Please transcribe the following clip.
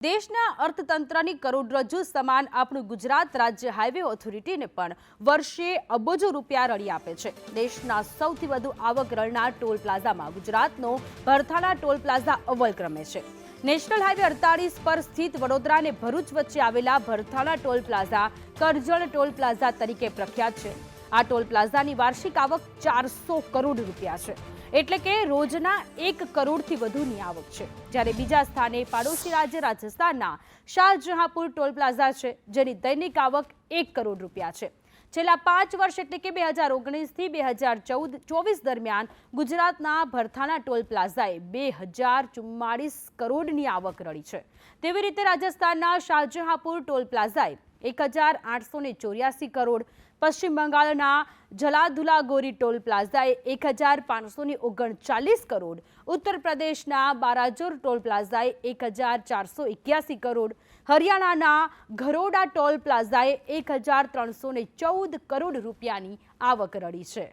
દેશના અર્થતંત્રની કરોડરજ્જુ સમાન આપણું ગુજરાત રાજ્ય હાઈવે ઓથોરિટીને પણ વર્ષે અબજો રૂપિયા રળી આપે છે। દેશના સૌથી વધુ આવક રળનાર ટોલ પ્લાઝામાં ગુજરાતનો ભરથાણા ટોલ પ્લાઝા અવ્વલ ક્રમે છે। નેશનલ હાઈવે 48 પર સ્થિત વડોદરા અને ભરૂચ વચ્ચે આવેલા Bharthana toll plaza Karjan toll plaza તરીકે પ્રખ્યાત છે। આ ટોલ પ્લાઝાની વાર્ષિક આવક 400 કરોડ રૂપિયા છે, એટલે કે રોજના 1 કરોડથી વધુની આવક છે। જ્યારે બીજા સ્થાને પાડોશી રાજ્ય રાજસ્થાનના શાહજહાંપુર ટોલ પ્લાઝા છે, જેની દૈનિક આવક 1 કરોડ રૂપિયા છે। છેલ્લા 5 વર્ષ એટલે કે 2019 થી 2024 દરમિયાન ગુજરાતના ભરથાણા ટોલ પ્લાઝાએ 2044 કરોડની આવક રળી છે। તેવી રીતે રાજસ્થાનના શાહજહાંપુર ટોલ પ્લાઝાએ 1884 કરોડ, પશ્ચિમ બંગાળના જલાધુલાગોરી ટોલ પ્લાઝાએ 1539 કરોડ, ઉત્તર પ્રદેશના બારાજોર ટોલ પ્લાઝાએ 1481 કરોડ, હરિયાણાના ઘરોડા ટોલ પ્લાઝાએ 1314 કરોડ રૂપિયાની આવક રળી છે।